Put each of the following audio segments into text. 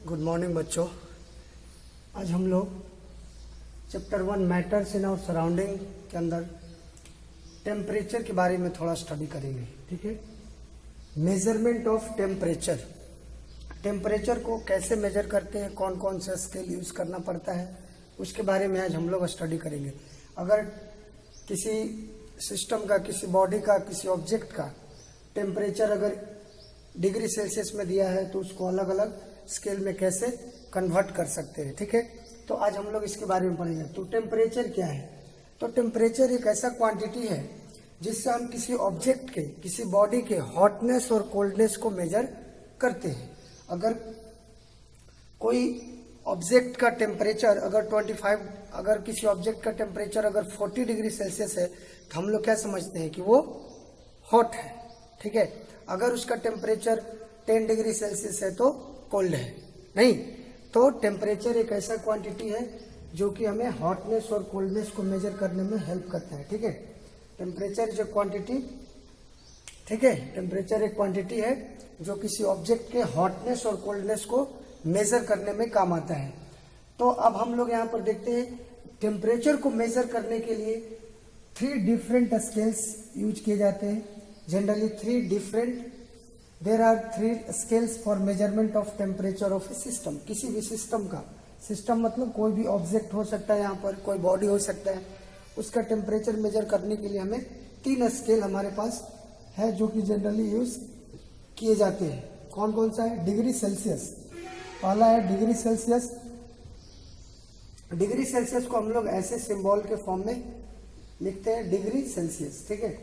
Good morning बच्चों। आज हम लोग chapter 1 matters in our surrounding के अंदर टेम्परेचर के बारे में थोड़ा स्टडी करेंगे। ठीक है, मेजरमेंट ऑफ टेम्परेचर। टेम्परेचर को कैसे मेजर करते हैं, कौन कौन सा स्केल यूज करना पड़ता है, उसके बारे में आज हम लोग स्टडी करेंगे। अगर किसी सिस्टम का, किसी बॉडी का, किसी ऑब्जेक्ट का टेम्परेचर अगर डिग्री सेल्सियस में दिया है तो उसको अलग अलग स्केल में कैसे कन्वर्ट कर सकते हैं। ठीक है, तो आज हम लोग इसके बारे में पढ़ेंगे। तो टेम्परेचर क्या है? तो टेम्परेचर एक ऐसा क्वांटिटी है जिससे हम किसी ऑब्जेक्ट के, किसी बॉडी के हॉटनेस और कोल्डनेस को मेजर करते हैं। अगर कोई ऑब्जेक्ट का टेम्परेचर अगर किसी ऑब्जेक्ट का टेम्परेचर अगर 40 डिग्री सेल्सियस है तो हम लोग क्या समझते हैं कि वो हॉट है। ठीक है, अगर उसका टेम्परेचर 10 डिग्री सेल्सियस है तो कोल्ड है। नहीं, तो टेम्परेचर एक ऐसा क्वांटिटी है जो कि हमें हॉटनेस और कोल्डनेस को मेजर करने में हेल्प करता है। ठीक है, टेम्परेचर इज ए क्वांटिटी। ठीक है, टेम्परेचर एक क्वांटिटी है जो किसी ऑब्जेक्ट के हॉटनेस और कोल्डनेस को मेजर करने में काम आता है। तो अब हम लोग यहाँ पर देखते हैं टेम्परेचर को मेजर करने के लिए 3 डिफरेंट स्केल्स यूज किए जाते हैं। Generally there are 3 scales for measurement of temperature of a system। किसी भी सिस्टम का, सिस्टम मतलब कोई भी ऑब्जेक्ट हो सकता है, यहाँ पर कोई बॉडी हो सकता है, उसका टेम्परेचर मेजर करने के लिए हमें 3 स्केल हमारे पास है जो कि जनरली यूज किए जाते हैं। कौन कौन सा है? Degree Celsius. पहला है डिग्री सेल्सियस। डिग्री सेल्सियस को हम लोग ऐसे सिंबल के फॉर्म में लिखते हैं, डिग्री सेल्सियस। ठीक है,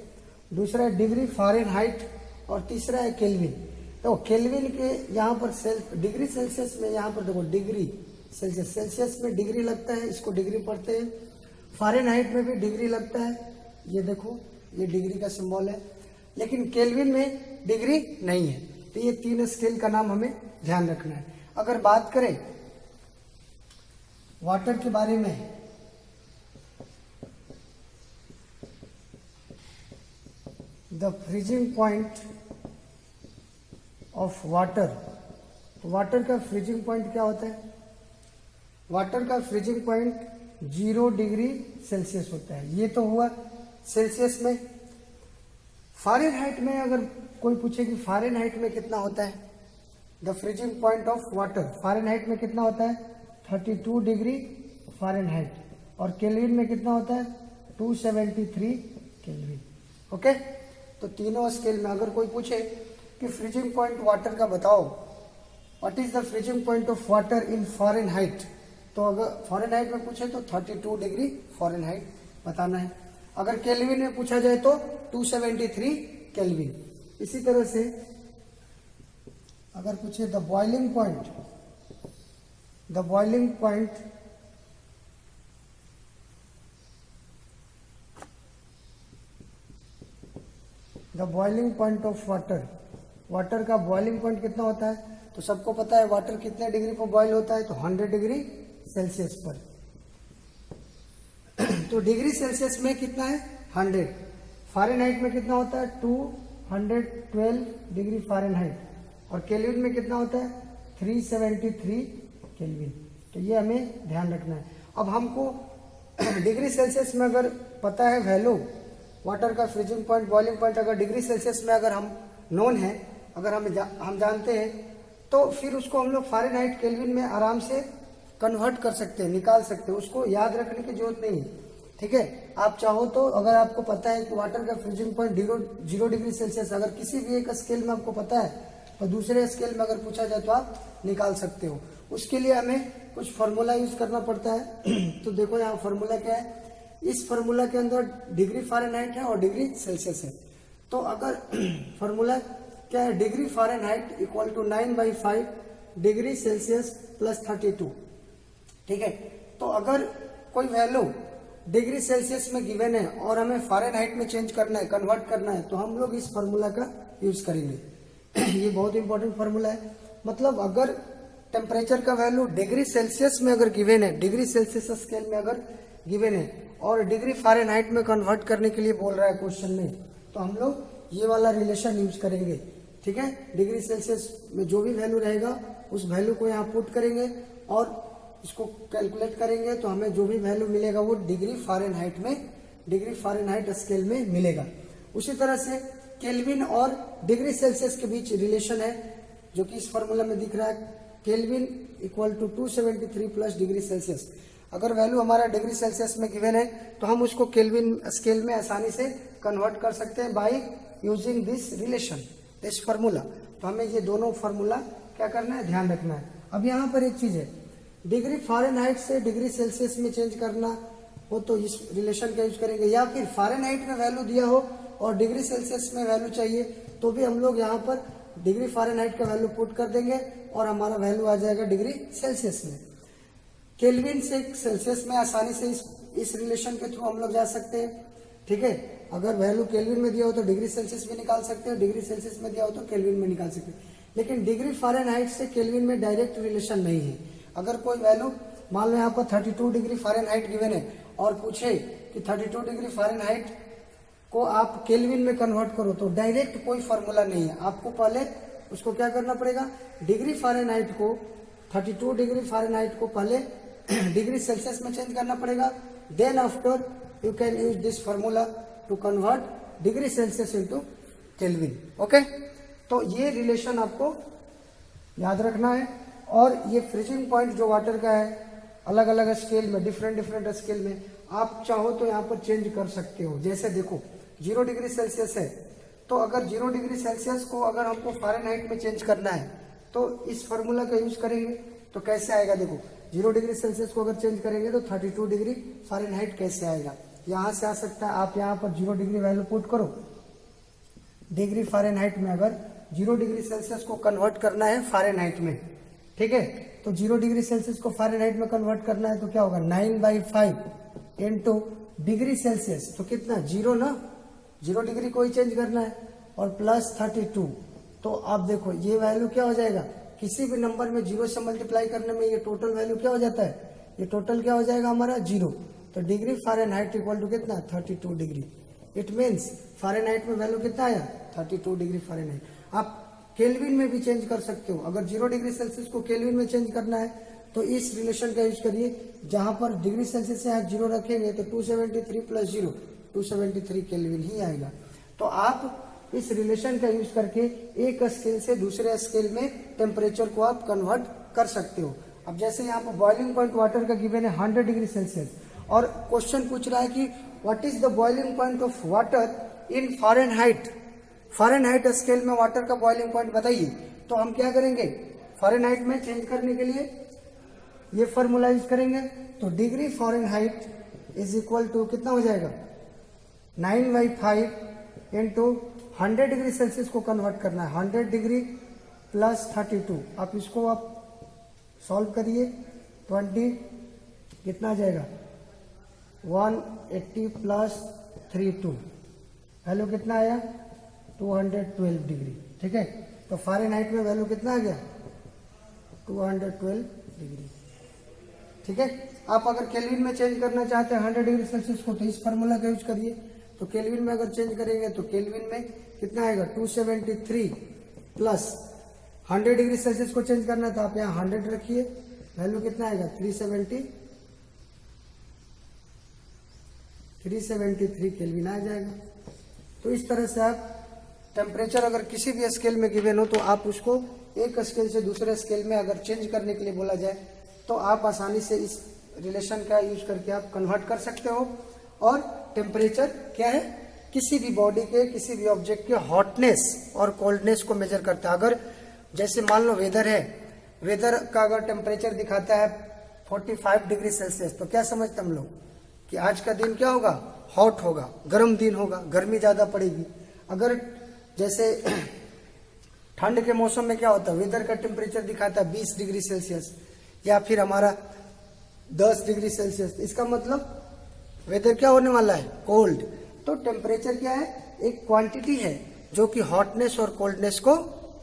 दूसरा है डिग्री फ़ारेनहाइट और तीसरा है केल्विन। तो केल्विन के यहाँ पर डिग्री सेल्सियस में, यहाँ पर देखो डिग्री सेल्सियस, सेल्सियस में डिग्री लगता है, इसको डिग्री पढ़ते हैं। फ़ारेनहाइट में भी डिग्री लगता है, ये देखो ये डिग्री का सिंबल है, लेकिन केल्विन में डिग्री नहीं है। तो ये 3 स्केल का नाम हमें ध्यान रखना है। अगर बात करें वाटर के बारे में, the freezing point of water. Water का फ्रीजिंग पॉइंट क्या होता है? वाटर का फ्रीजिंग पॉइंट 0 डिग्री सेल्सियस होता है। ये तो हुआ सेल्सियस में। फ़ारेनहाइट में अगर कोई पूछे कि फ़ारेनहाइट में कितना होता है, the freezing point of water Fahrenheit में कितना होता है? 32 डिग्री फ़ारेनहाइट। और केल्विन में कितना होता है? 273 केल्विन। ओके, तो तीनों स्केल में अगर कोई पूछे कि फ्रीजिंग पॉइंट वाटर का बताओ, what is the freezing point of water in Fahrenheit, तो अगर फ़ारेनहाइट में पूछे तो 32 डिग्री फ़ारेनहाइट बताना है। अगर केल्विन में पूछा जाए तो 273 केल्विन। इसी तरह से अगर पूछे the boiling point of water का बॉइलिंग पॉइंट कितना होता है? तो सबको पता है वाटर कितने डिग्री पर बॉइल होता है, तो 100 डिग्री सेल्सियस पर। तो डिग्री सेल्सियस में कितना है? 100। फ़ारेनहाइट में कितना होता है? 212 डिग्री फ़ारेनहाइट। और केल्विन में कितना होता है? 373 केल्विन। तो ये हमें ध्यान रखना है। अब हमको डिग्री सेल्सियस में अगर पता है वैल्यू वाटर का फ्रीजिंग पॉइंट, बॉइलिंग पॉइंट अगर डिग्री सेल्सियस में अगर हम नोन है, अगर हम जानते हैं, तो फिर उसको हम लोग फ़ारेनहाइट केल्विन में आराम से कन्वर्ट कर सकते हैं, निकाल सकते हैं। उसको याद रखने की जरूरत नहीं है। ठीक है, आप चाहो तो अगर आपको पता है कि वाटर का फ्रीजिंग पॉइंट 0 डिग्री सेल्सियस, अगर किसी भी एक स्केल में आपको पता है तो दूसरे स्केल में अगर पूछा जाए तो आप निकाल सकते हो। उसके लिए हमें कुछ फार्मूला यूज करना पड़ता है। तो देखो यहाँ फार्मूला क्या है। इस फार्मूला के अंदर डिग्री फ़ारेनहाइट है और डिग्री सेल्सियस है। तो अगर फार्मूला क्या है? Degree Fahrenheit equal to 9/5 degree Celsius plus 32। ठीक है, तो अगर कोई वैल्यू डिग्री सेल्सियस में गिवन है और हमें फ़ारेनहाइट में चेंज करना है, कन्वर्ट करना है, तो हम लोग इस फार्मूला का यूज करेंगे। ये बहुत इंपॉर्टेंट फार्मूला है। मतलब अगर टेम्परेचर का वैल्यू डिग्री सेल्सियस में अगर गिवन है, डिग्री सेल्सियस स्केल में अगर गिवन है और डिग्री फ़ारेनहाइट में कन्वर्ट करने के लिए बोल रहा है क्वेश्चन में, तो हम लोग ये वाला रिलेशन यूज करेंगे। ठीक है। डिग्री सेल्सियस में जो भी वैल्यू रहेगा उस वैल्यू को यहाँ पुट करेंगे और इसको कैलकुलेट करेंगे तो हमें जो भी वैल्यू मिलेगा वो डिग्री फ़ारेनहाइट में, डिग्री फ़ारेनहाइट स्केल में मिलेगा। उसी तरह से केल्विन और डिग्री सेल्सियस के बीच रिलेशन है जो कि इस फॉर्मूला में दिख रहा है, kelvin equal to 273 plus degree Celsius. अगर वैल्यू हमारा डिग्री सेल्सियस में गिवन है तो हम उसको केल्विन स्केल में आसानी से कन्वर्ट कर सकते हैं by using this relation, this formula. तो हमें ये दोनों फार्मूला क्या करना है, ध्यान रखना है। अब यहाँ पर एक चीज है, डिग्री फ़ारेनहाइट से डिग्री सेल्सियस में चेंज करना हो तो इस रिलेशन का यूज करेंगे, या फिर फ़ारेनहाइट में वैल्यू दिया हो और डिग्री सेल्सियस में वैल्यू चाहिए तो भी हम लोग यहाँ पर डिग्री फ़ारेनहाइट का वैल्यू पुट कर देंगे और हमारा वैल्यू आ जाएगा डिग्री सेल्सियस में। केल्विन से सेल्सियस में आसानी से इस रिलेशन के थ्रू हम लोग जा सकते हैं, ठीक है। अगर वैल्यू केल्विन में दिया हो तो डिग्री सेल्सियस में निकाल सकते हैं, डिग्री सेल्सियस में दिया हो तो केल्विन में निकाल सकते हैं। लेकिन डिग्री फ़ारेनहाइट से केल्विन में डायरेक्ट रिलेशन नहीं है। अगर कोई वैल्यू मान लो यहाँ पर 32 डिग्री फ़ारेनहाइट गिवन है और पूछे कि 32 डिग्री फ़ारेनहाइट को आप केल्विन में कन्वर्ट करो तो डायरेक्ट कोई फार्मूला नहीं है, आपको पहले उसको क्या करना पड़ेगा, डिग्री फ़ारेनहाइट को 32 डिग्री फ़ारेनहाइट को पहले डिग्री सेल्सियस में चेंज करना पड़ेगा, then after you can use this formula to convert degree Celsius into kelvin. Okay, तो ये रिलेशन आपको याद रखना है। और ये फ्रीजिंग पॉइंट जो वाटर का है अलग अलग स्केल में, डिफरेंट स्केल में आप चाहो तो यहाँ पर चेंज कर सकते हो। जैसे देखो 0 डिग्री सेल्सियस है तो अगर 0 डिग्री सेल्सियस को अगर हमको फ़ारेनहाइट में चेंज करना है तो इस फार्मूला का यूज करेंगे। तो कैसे आएगा, देखो 0 डिग्री सेल्सियस को अगर चेंज करेंगे तो 32 डिग्री फ़ारेनहाइट कैसे आएगा, यहाँ से आ सकता है। आप यहाँ पर 0 डिग्री वैल्यू पुट करो, डिग्री फ़ारेनहाइट में अगर 0 डिग्री सेल्सियस को कन्वर्ट करना है फ़ारेनहाइट में, ठीक है, तो 0 डिग्री सेल्सियस को फ़ारेनहाइट में कन्वर्ट करना है तो क्या होगा, 9/5 इंटू डिग्री सेल्सियस, तो कितना 0 ना, 0 डिग्री को ही चेंज करना है, और प्लस 32। तो आप देखो ये वैल्यू क्या हो जाएगा, किसी भी नंबर में 0 से मल्टीप्लाई करने में ये टोटल वैल्यू क्या हो जाता है, ये टोटल क्या हो जाएगा हमारा 0। तो डिग्री फ़ारेनहाइट इक्वल टू कितना, 32 डिग्री। इट मीन्स फ़ारेनहाइट में वैल्यू कितना आया, 32 डिग्री फ़ारेनहाइट। आप केल्विन में भी चेंज कर सकते हो, अगर 0 डिग्री सेल्सियस को केल्विन में चेंज करना है तो इस रिलेशन का यूज करिए, जहां पर डिग्री सेल्सियस से आप 0 रखेंगे तो 273 प्लस 0 273 केल्विन ही आएगा। तो आप इस रिलेशन का यूज करके एक स्केल से दूसरे स्केल में टेम्परेचर को आप कन्वर्ट कर सकते हो। अब जैसे यहाँ पर बॉइलिंग पॉइंट वाटर का गिवन है 100 डिग्री सेल्सियस और क्वेश्चन पूछ रहा है कि what is the boiling point of water in Fahrenheit, Fahrenheit scale में वाटर का बॉइलिंग पॉइंट बताइए। तो हम क्या करेंगे, फ़ारेनहाइट में चेंज करने के लिए ये फार्मूला यूज करेंगे। तो degree Fahrenheit is equal to कितना हो जाएगा, 9/5 इंटू 100 डिग्री सेल्सियस को कन्वर्ट करना है, 100 डिग्री प्लस 32। आप इसको आप सॉल्व करिए, 20 कितना आ जाएगा, 180 प्लस 32 वैल्यू कितना आया, 212 डिग्री, ठीक है। तो फ़ारेनहाइट में वैल्यू कितना आ गया, 212 डिग्री, ठीक है। आप अगर केल्विन में चेंज करना चाहते हैं 100 डिग्री सेल्सियस को तो इस फार्मूला का यूज करिए। तो केल्विन में अगर चेंज करेंगे तो केल्विन में कितना आएगा, 273 प्लस 100 डिग्री सेल्सियस को चेंज करना था आप यहाँ 100 रखिए, वैल्यू कितना आएगा 373 केल्विन आ जाएगा। तो इस तरह से आप टेम्परेचर अगर किसी भी स्केल में गिवन हो तो आप उसको एक स्केल से दूसरे स्केल में अगर चेंज करने के लिए बोला जाए तो आप आसानी से इस रिलेशन का यूज करके आप कन्वर्ट कर सकते हो। और टेम्परेचर क्या है, किसी भी बॉडी के, किसी भी ऑब्जेक्ट के हॉटनेस और कोल्डनेस को मेजर करता है। अगर जैसे मान लो वेदर है, वेदर का अगर टेम्परेचर दिखाता है 45 डिग्री सेल्सियस तो क्या समझते हम लोग कि आज का दिन क्या होगा, हॉट होगा, गर्म दिन होगा, गर्मी ज्यादा पड़ेगी। अगर जैसे ठंड के मौसम में क्या होता है, वेदर का टेम्परेचर दिखाता है 20 डिग्री सेल्सियस या फिर हमारा 10 डिग्री सेल्सियस, इसका मतलब वेदर क्या होने वाला है, कोल्ड। तो टेम्परेचर क्या है, एक क्वांटिटी है जो कि हॉटनेस और कोल्डनेस को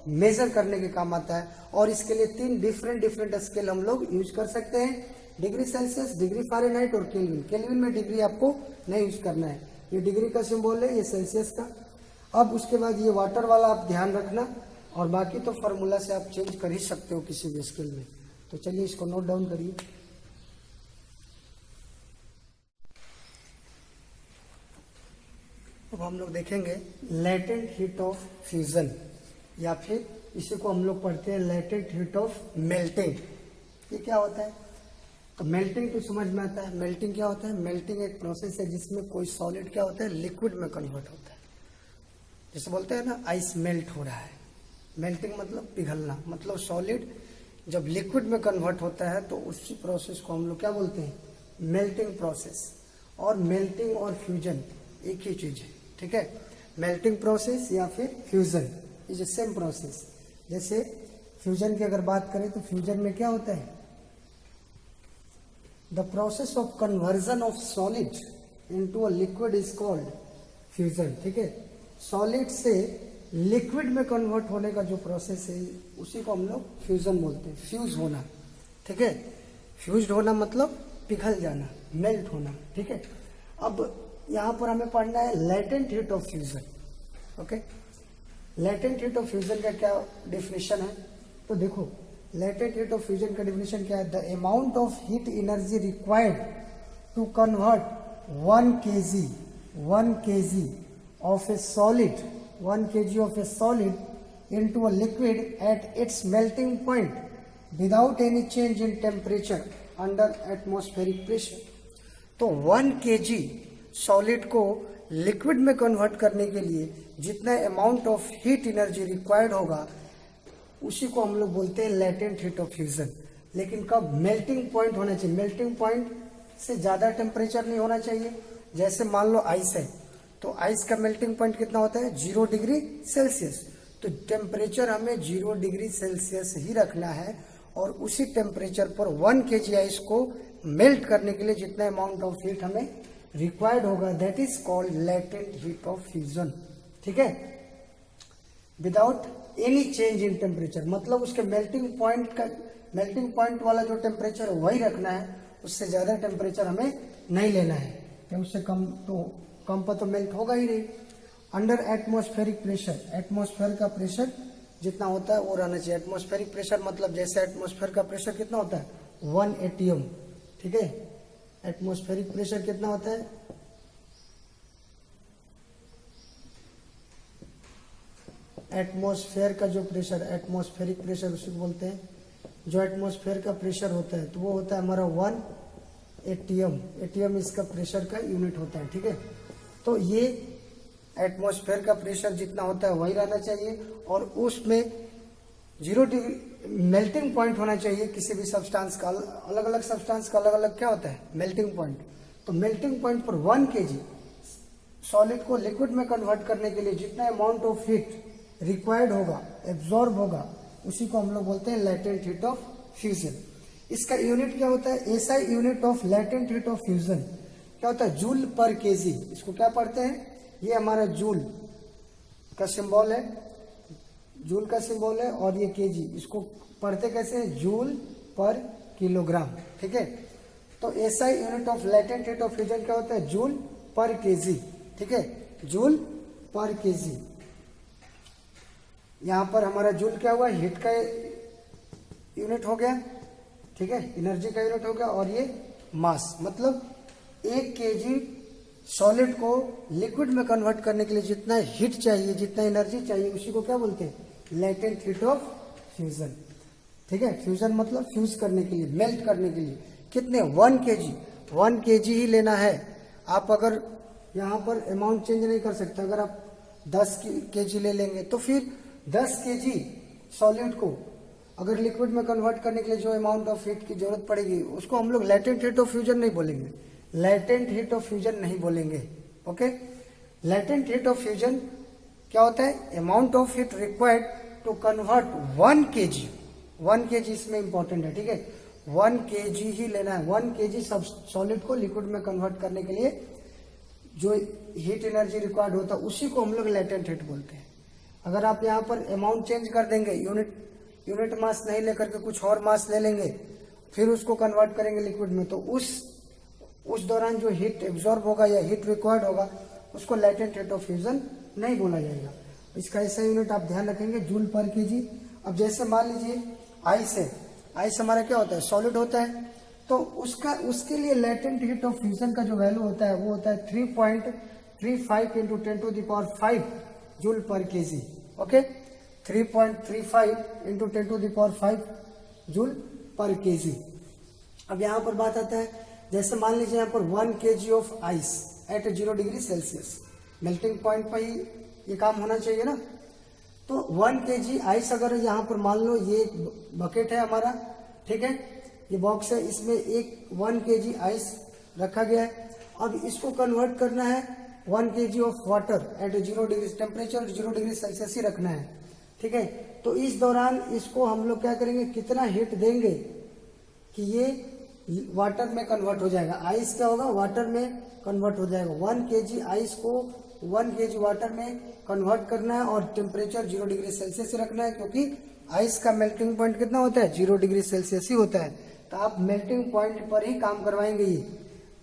मेजर करने के काम आता है। और इसके लिए 3 डिफरेंट स्केल हम लोग यूज कर सकते हैं, डिग्री सेल्सियस, डिग्री फ़ारेनहाइट और केल्विन। केल्विन में डिग्री आपको नहीं यूज करना है, ये डिग्री का सिंबल है, ये सेल्सियस का। अब उसके बाद ये वाटर वाला आप ध्यान रखना और बाकी तो फार्मूला से आप चेंज कर ही सकते हो किसी भी स्केल में। तो चलिए इसको नोट डाउन करिए। अब हम लोग देखेंगे लेटेंट हीट ऑफ फ्यूजन, या फिर इसी को हम लोग पढ़ते हैं लेटेंट हीट ऑफ मेल्टिंग। ये क्या होता है? तो मेल्टिंग तो समझ में आता है। मेल्टिंग क्या होता है? मेल्टिंग एक प्रोसेस है जिसमें कोई सॉलिड क्या होता है, लिक्विड में कन्वर्ट होता है। जैसे बोलते हैं ना आइस मेल्ट हो रहा है, मेल्टिंग मतलब पिघलना, मतलब सॉलिड जब लिक्विड में कन्वर्ट होता है तो उसी प्रोसेस को हम लोग क्या बोलते हैं, मेल्टिंग प्रोसेस। और मेल्टिंग और फ्यूजन एक ही चीज है, ठीक है। मेल्टिंग प्रोसेस या फिर fusion is a same process. जैसे फ्यूजन की अगर बात करें तो फ्यूजन में क्या होता है, the process of conversion of solid into a liquid is called fusion, ठीक है। सॉलिड से लिक्विड में कन्वर्ट होने का जो प्रोसेस है उसी को हम लोग फ्यूजन बोलते हैं, फ्यूज होना, ठीक है। फ्यूज्ड होना मतलब पिघल जाना, मेल्ट होना, ठीक है। अब यहां पर हमें पढ़ना है latent heat of fusion, okay. Latent heat of fusion का क्या डेफिनेशन है? तो देखो लेटेंट हीट ऑफ फ्यूजन का डेफिनेशन क्या है, the amount of heat energy required to convert 1 kg of a solid 1 kg of a solid into a liquid at its melting point without any change in temperature under atmospheric pressure। तो 1 kg solid को liquid में convert करने के लिए जितना amount of heat energy required होगा उसी को हम लोग बोलते हैं लेटेंट हीट ऑफ फ्यूजन। लेकिन कब? मेल्टिंग पॉइंट होना चाहिए, मेल्टिंग पॉइंट से ज्यादा टेम्परेचर नहीं होना चाहिए। जैसे मान लो आइस है, तो आइस का मेल्टिंग पॉइंट कितना होता है, 0 डिग्री सेल्सियस। तो टेम्परेचर हमें 0 डिग्री सेल्सियस ही रखना है और उसी टेम्परेचर पर 1 kg आइस को मेल्ट करने के लिए जितना अमाउंट ऑफ हीट हमें रिक्वायर्ड होगा that is called latent heat of fusion, ठीक है। Without any change in temperature, मतलब उसके मेल्टिंग पॉइंट वाला जो टेम्परेचर है वही रखना है, उससे ज्यादा टेम्परेचर हमें नहीं लेना है, तो उससे कम पर तो मेल्ट होगा ही नहीं। अंडर एटमॉस्फेरिक प्रेशर, एटमॉस्फेयर का प्रेशर जितना होता है वो रहना चाहिए। एटमॉस्फेरिक प्रेशर मतलब जैसे एटमॉस्फेयर का प्रेशर कितना होता है, 1 atm, ठीक है। एटमॉस्फेरिक प्रेशर कितना होता है, एटमॉस्फेयर का जो प्रेशर, एटमॉस्फेरिक प्रेशर उसी को बोलते हैं। जो एटमॉस्फेयर का प्रेशर होता है तो वो होता है हमारा 1 atm। atm इसका प्रेशर का यूनिट होता है, ठीक है। तो ये एटमॉस्फेयर का प्रेशर जितना होता है वही रहना चाहिए और उसमें 0 डिग्री मेल्टिंग पॉइंट होना चाहिए। किसी भी सब्सटेंस का अलग अलग सब्सटेंस का अलग अलग क्या होता है, मेल्टिंग पॉइंट। तो मेल्टिंग पॉइंट पर 1 kg सॉलिड को लिक्विड में कन्वर्ट करने के लिए जितना अमाउंट ऑफ हीट रिक्वायर्ड होगा, एब्जॉर्ब होगा, उसी को हम लोग बोलते हैं लेटेंट हीट ऑफ फ्यूजन। इसका यूनिट क्या होता है, ऐसा unit of latent heat of fusion क्या होता है, जूल पर केजी। इसको क्या पढ़ते हैं, ये हमारा जूल का सिंबल है, जूल का सिंबल है, और ये केजी, इसको पढ़ते कैसे हैं, जूल पर किलोग्राम, ठीक है। तो ऐसा unit of latent heat of fusion क्या होता है, जूल पर केजी, ठीक है, जूल पर केजी। यहां पर हमारा जूल क्या हुआ, हीट का यूनिट हो गया, ठीक है, एनर्जी का यूनिट हो गया, और ये मास मतलब 1 kg सॉलिड को लिक्विड में कन्वर्ट करने के लिए जितना हीट चाहिए, जितना एनर्जी चाहिए, उसी को क्या बोलते हैं, लेटेंट हीट ऑफ फ्यूजन, ठीक है। फ्यूजन मतलब फ्यूज करने के लिए, मेल्ट करने के लिए कितने, 1 kg ही लेना है। आप अगर यहाँ पर अमाउंट चेंज नहीं कर सकते, अगर आप 10 kg ले लेंगे तो फिर 10 kg सॉलिड को अगर लिक्विड में कन्वर्ट करने के लिए जो अमाउंट ऑफ हीट की जरूरत पड़ेगी उसको हम लोग लेटेंट हीट ऑफ फ्यूजन नहीं बोलेंगे, लेटेंट हीट ऑफ फ्यूजन नहीं बोलेंगे, okay. Latent heat of fusion क्या होता है, amount of heat required to convert 1 kg इसमें इंपॉर्टेंट है, ठीक है। 1 kg ही लेना है, 1 kg सब सॉलिड को लिक्विड में कन्वर्ट करने के लिए जो हीट एनर्जी रिक्वायर्ड होता है उसी को हम लोग लेटेंट हीट बोलते हैं। अगर आप यहाँ पर अमाउंट चेंज कर देंगे, यूनिट मास नहीं लेकर के कुछ और मास ले लेंगे, फिर उसको कन्वर्ट करेंगे लिक्विड में, तो उस दौरान जो हीट एब्जॉर्ब होगा या हीट रिक्वायर्ड होगा उसको लेटेंट हीट ऑफ फ्यूजन नहीं बोला जाएगा। इसका ऐसा यूनिट आप ध्यान रखेंगे, जूल पर केजी। अब जैसे मान लीजिए आइस है, आइस हमारा क्या होता है, सॉलिड होता है, तो उसके लिए लेटेंट हीट ऑफ फ्यूजन का जो वैल्यू होता है वो होता है 3.35 इंटू 10⁵ जूल पर केजी। ओके, 3.35 इंटू 10⁵ जूल पर केजी। अब यहाँ पर बात आता है, जैसे मान लीजिए यहाँ पर 1 kg of ice eight 0 degree Celsius, melting point पर ही ये काम होना चाहिए ना। तो 1 kg आइस अगर यहाँ पर मान लो ये बकेट है हमारा, ठीक है, ये बॉक्स है, इसमें एक 1 kg आइस रखा गया है। अब इसको कन्वर्ट करना है 1 kg of water at 0 degree, temperature 0 degree Celsius ही रखना है, ठीक है। तो इस दौरान इसको हम लोग क्या करेंगे, कितना हीट देंगे कि ये वाटर में कन्वर्ट हो जाएगा, आइस क्या होगा, वाटर में कन्वर्ट हो जाएगा। 1 kg आइस को 1 kg वाटर में कन्वर्ट करना है और टेम्परेचर 0 डिग्री सेल्सियस ही रखना है, क्योंकि आइस का मेल्टिंग पॉइंट कितना होता है, 0 डिग्री सेल्सियस ही होता है। तो आप मेल्टिंग पॉइंट पर ही काम करवाएंगे, ये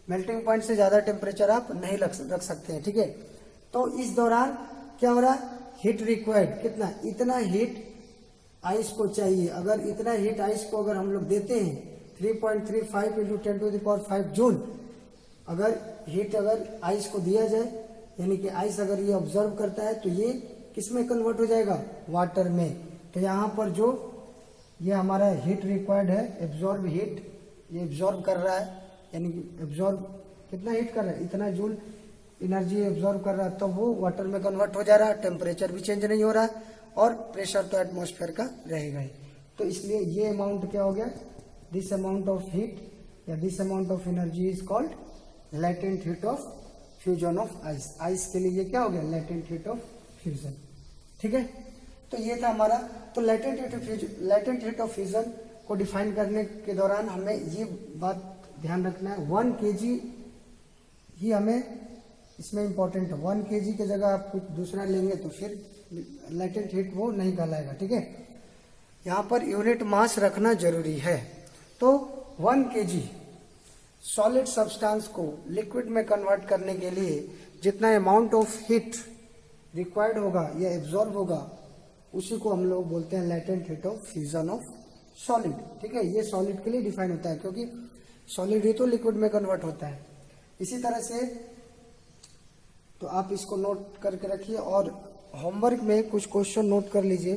मेल्टिंग पॉइंट से ज्यादा टेम्परेचर आप नहीं रख सकते हैं, ठीक है। तो इस दौरान क्या हो रहा है, हीट रिक्वायर्ड कितना, इतना हीट आइस को चाहिए। अगर इतना हीट आइस को अगर हम लोग देते हैं 3.35 इंटू 10⁵ जूल, अगर हीट अगर आइस को दिया जाए, यानी कि आइस अगर ये ऑब्जर्व करता है तो ये किस में कन्वर्ट हो जाएगा, वाटर में। तो यहाँ पर जो ये हमारा हीट रिक्वायर्ड है, एब्जॉर्ब हीट, ये एब्जॉर्ब कर रहा है, यानी कि एब्जॉर्ब कितना हीट कर रहा है, इतना जूल एनर्जी एब्जॉर्ब कर रहा है, तो वो वाटर में कन्वर्ट हो जा रहा है, टेम्परेचर भी चेंज नहीं हो रहा है और प्रेशर तो एटमॉस्फेयर का रहेगा ही। तो इसलिए ये अमाउंट क्या हो गया, दिस अमाउंट ऑफ हीट या this amount of energy is called latent heat of fusion of ice. Ice के लिए ये क्या हो गया, लेटेंट हीट ऑफ फ्यूजन, ठीक है। तो ये था हमारा, तो लेटेंट हीट ऑफ फ्यूजन को डिफाइन करने के दौरान हमें ये बात ध्यान रखना है, 1 kg ही हमें इसमें इंपॉर्टेंट है। 1 kg की जगह आप कुछ दूसरा लेंगे तो फिर लेटेंट हीट वो नहीं कहलाएगा, ठीक है। यहाँ पर यूनिट मास रखना जरूरी है। तो 1 kg सॉलिड सब्सटेंस को लिक्विड में कन्वर्ट करने के लिए जितना अमाउंट ऑफ हीट रिक्वायर्ड होगा या एब्जॉर्ब होगा, उसी को हम लोग बोलते हैं latent heat of fusion of solid, ठीक है। ये सॉलिड के लिए डिफाइन होता है, क्योंकि सॉलिड ही तो लिक्विड में कन्वर्ट होता है। इसी तरह से तो आप इसको नोट करके रखिए और होमवर्क में कुछ क्वेश्चन नोट कर लीजिए।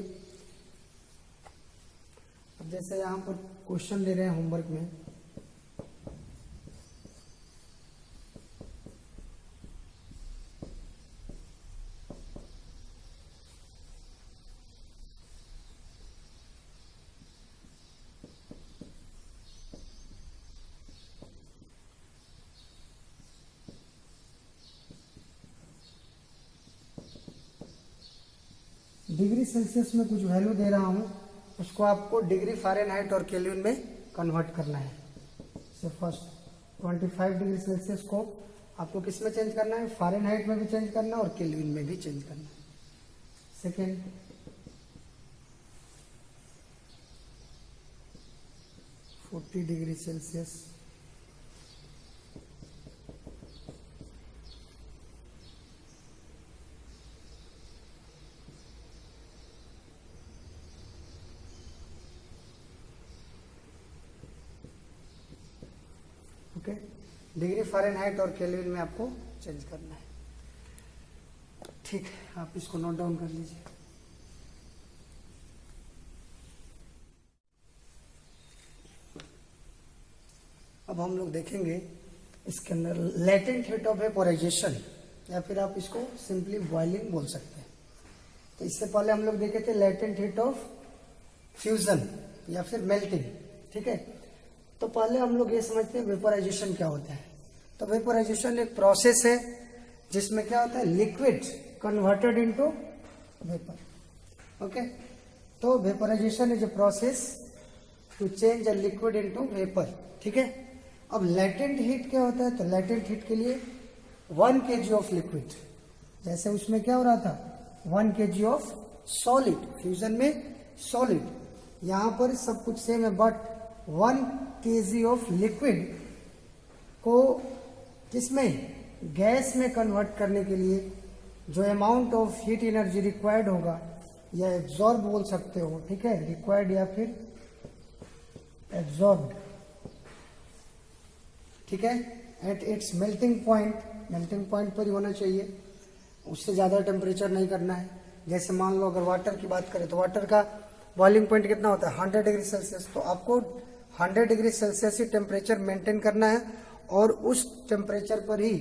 अब जैसे यहाँ पर क्वेश्चन दे रहे हैं होमवर्क में, डिग्री सेल्सियस में कुछ वैल्यू दे रहा हूं, उसको आपको डिग्री फ़ारेनहाइट और केल्विन में कन्वर्ट करना है। से फर्स्ट 25 डिग्री सेल्सियस को आपको किस में चेंज करना है, फ़ारेनहाइट में भी चेंज करना है और केल्विन में भी चेंज करना है। Second 40 degree Celsius, okay, degree Fahrenheit और केल्विन में आपको चेंज करना है, ठीक है। आप इसको नोट डाउन कर लीजिए। अब हम लोग देखेंगे इसके अंदर लेटेंट हीट ऑफ वेपोराइजेशन, या फिर आप इसको सिंपली बॉइलिंग बोल सकते हैं। तो इससे पहले हम लोग देखे थे लेटेंट हीट ऑफ फ्यूजन या फिर मेल्टिंग, ठीक है। तो पहले हम लोग ये समझते हैं वेपोराइजेशन क्या होता है। तो वेपोराइजेशन एक प्रोसेस है जिसमें क्या होता है, liquid converted into vapour, okay. तो vaporisation is a process to change a liquid into vapour, ठीक है। अब लेटेंट हीट क्या होता है, तो लेटेंट हीट के लिए 1 kg ऑफ लिक्विड, जैसे उसमें क्या हो रहा था 1 kg ऑफ सॉलिड, फ्यूजन में सॉलिड, यहां पर सब कुछ सेम है, बट 1 kg ऑफ लिक्विड को किसमें, गैस में कन्वर्ट करने के लिए जो amount of heat energy required होगा या एब्जॉर्ब बोल सकते हो, ठीक है, रिक्वायर्ड या फिर एब्जॉर्ब, ठीक है, एट इट्स मेल्टिंग पॉइंट पर ही होना चाहिए, उससे ज्यादा टेम्परेचर नहीं करना है। जैसे मान लो अगर वाटर की बात करें तो वाटर का बॉइलिंग पॉइंट कितना होता है 100 डिग्री सेल्सियस, तो आपको 100 डिग्री सेल्सियस ही टेम्परेचर मेंटेन करना है और उस टेम्परेचर पर ही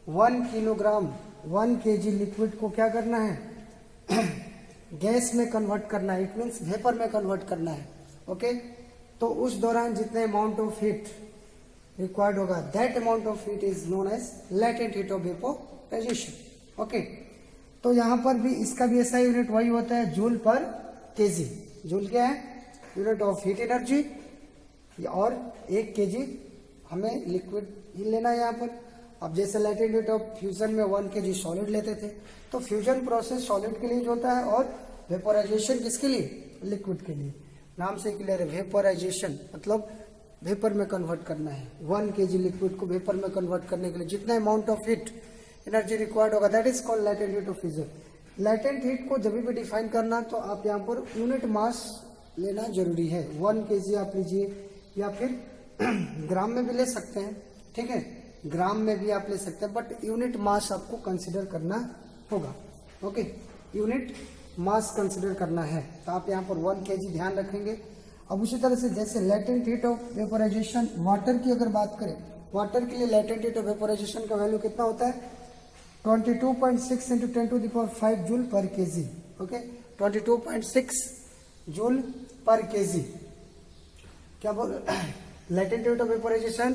1 किलोग्राम 1 kg लिक्विड को क्या करना है गैस में कन्वर्ट करना है, इट मीन्स वेपर में कन्वर्ट करना है। ओके, तो उस दौरान जितने अमाउंट ऑफ हीट रिक्वायर्ड होगा that amount of heat is known as latent heat of vaporisation. Okay, तो यहां पर भी इसका भी ऐसा यूनिट वही होता है जूल पर केजी। जूल क्या है? यूनिट ऑफ हीट एनर्जी, और 1 kg हमें लिक्विड ही लेना है यहाँ पर। अब जैसे लेटेंट हीट ऑफ फ्यूजन में 1 kg सॉलिड लेते थे, तो फ्यूजन प्रोसेस सॉलिड के लिए होता है और वेपोराइजेशन किसके लिए? लिक्विड के लिए। नाम से क्लियर है, वेपोराइजेशन मतलब वेपर में कन्वर्ट करना है। 1 kg लिक्विड को वेपर में कन्वर्ट करने के लिए जितना amount of heat energy required होगा that is called latent heat of fusion. Latent heat को जब भी डिफाइन करना तो आप यहाँ पर यूनिट मास लेना जरूरी है। 1 kg आप लीजिए या फिर ग्राम में भी ले सकते हैं, ठीक है, ग्राम में भी आप ले सकते हैं, बट यूनिट मास आपको कंसिडर करना होगा। ओके, यूनिट मास कंसिडर करना है, तो आप यहाँ पर 1 kg ध्यान रखेंगे। अब उसी तरह से जैसे latent heat of vaporisation water की अगर बात करें, वाटर के लिए लेटेंट हीट ऑफ वेपोराइजेशन का वैल्यू कितना होता है? 22.6 इंटू 10⁵ जूल पर केजी। ओके, 22.6 जूल पर केजी। क्या बोल latent heat of vaporisation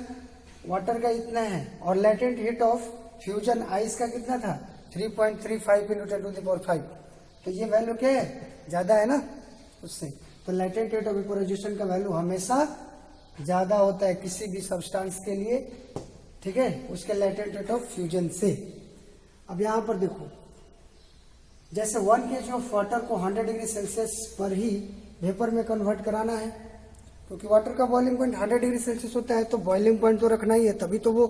water का इतना है, और latent heat of fusion ice का कितना था? 3.35 इंटू 10⁵। तो ये वैल्यू क्या है? ज्यादा है ना उससे। तो लेटेंट हीट ऑफ वेपोराइजेशन का वैल्यू हमेशा ज्यादा होता है किसी भी सब्सटेंस के लिए, ठीक है, उसके लेटेंट हीट ऑफ फ्यूजन से। अब यहां पर देखो, जैसे 1 kg ऑफ वाटर को 100 डिग्री सेल्सियस पर ही वेपर में कन्वर्ट कराना है, क्योंकि वाटर का बॉइलिंग पॉइंट 100 डिग्री सेल्सियस होता है, तो बॉइलिंग पॉइंट तो रखना ही है, तभी तो वो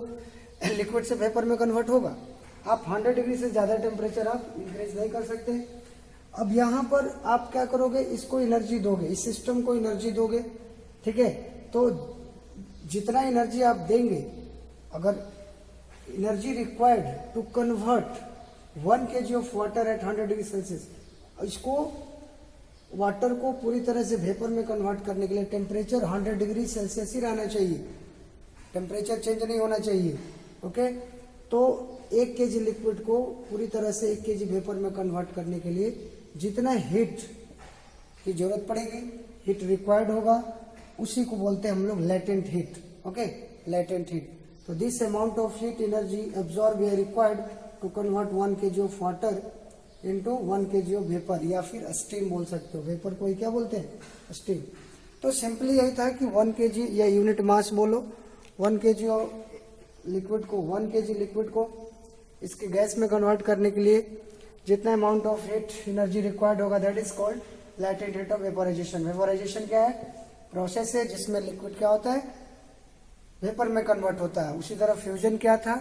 लिक्विड से वेपर में कन्वर्ट होगा। आप 100 डिग्री से ज्यादा टेम्परेचर आप इंक्रीज नहीं कर सकते। अब यहाँ पर आप क्या करोगे? इसको एनर्जी दोगे, इस सिस्टम को एनर्जी दोगे, ठीक है, तो जितना एनर्जी आप देंगे, अगर energy required to convert 1 kg of water at 100 degree Celsius, इसको वाटर को पूरी तरह से वेपर में कन्वर्ट करने के लिए टेम्परेचर 100 डिग्री सेल्सियस ही रहना चाहिए, टेम्परेचर चेंज नहीं होना चाहिए। ओके, तो 1 kg लिक्विड को पूरी तरह से 1 kg वेपर में कन्वर्ट करने के लिए जितना हीट की जरूरत पड़ेगी, हीट रिक्वायर्ड होगा, उसी को बोलते हैं हम लोग latent heat. Okay, latent heat. तो this amount of heat energy absorb या required to convert 1 kg of water into 1 kg of vapour, या फिर स्टीम बोल सकते हो। वेपर को ही क्या बोलते हैं? स्टीम। तो सिंपली यही था कि 1 kg या यूनिट मास बोलो, 1 kg लिक्विड को 1 kg लिक्विड को इसके गैस में कन्वर्ट करने के लिए जितना amount of heat energy required होगा that is called latent heat of vaporisation. Vaporisation क्या है? प्रोसेस है जिसमें लिक्विड क्या होता है? वेपर में कन्वर्ट होता है। उसी तरह फ्यूजन क्या था?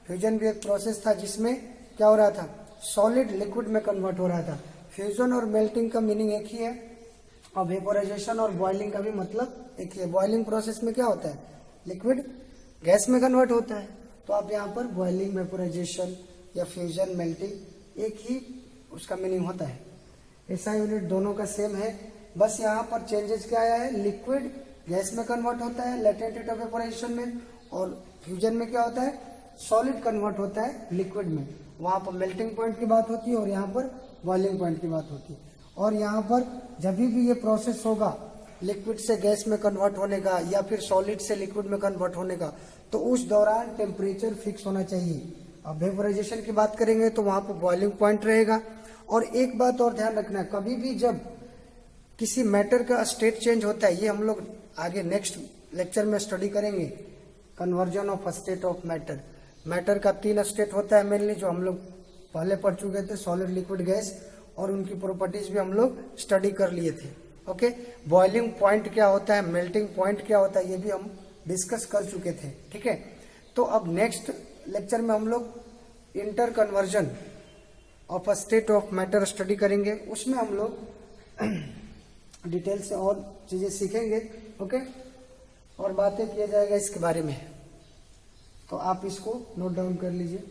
फ्यूजन भी एक प्रोसेस था जिसमें क्या हो रहा था? सॉलिड लिक्विड में कन्वर्ट हो रहा था। फ्यूजन और मेल्टिंग का मीनिंग एक ही है, और वेपोराइजेशन और बॉइलिंग का भी मतलब एक ही है। बॉइलिंग प्रोसेस में क्या होता है? लिक्विड गैस में कन्वर्ट होता है। तो आप यहाँ पर बॉइलिंग, वेपोराइजेशन या फ्यूजन, मेल्टिंग एक ही उसका मीनिंग होता है। ऐसा यूनिट दोनों का सेम है, बस यहाँ पर चेंजेस क्या आया है? लिक्विड गैस में कन्वर्ट होता है लेटेंट हीट ऑफ वेपोराइजेशन में, और फ्यूजन में क्या होता है? सॉलिड कन्वर्ट होता है लिक्विड में। वहां पर मेल्टिंग पॉइंट की बात होती है और यहाँ पर बॉइलिंग पॉइंट की बात होती है। और यहाँ पर जब भी ये प्रोसेस होगा लिक्विड से गैस में कन्वर्ट होने का या फिर सॉलिड से लिक्विड में कन्वर्ट होने का, तो उस दौरान टेम्परेचर फिक्स होना चाहिए। अब वेपोराइजेशन की बात करेंगे तो वहां पर बॉइलिंग पॉइंट रहेगा। और एक बात और ध्यान रखना, कभी भी जब किसी मैटर का स्टेट चेंज होता है, ये हम लोग आगे नेक्स्ट लेक्चर में स्टडी करेंगे, conversion of state of matter. Matter का 3 स्टेट होता है मेनली, जो हम लोग पहले पढ़ चुके थे, सॉलिड, लिक्विड, गैस, और उनकी प्रॉपर्टीज भी हम लोग स्टडी कर लिए थे। ओके, बॉइलिंग पॉइंट क्या होता है, मेल्टिंग पॉइंट क्या होता है, ये भी हम डिस्कस कर चुके थे। ठीक है, तो अब नेक्स्ट लेक्चर में हम लोग inter conversion of a state of matter study करेंगे, उसमें हम लोग डिटेल से और चीजें सीखेंगे। ओके, और बातें किया जाएगा इसके बारे में, तो आप इसको नोट डाउन कर लीजिए।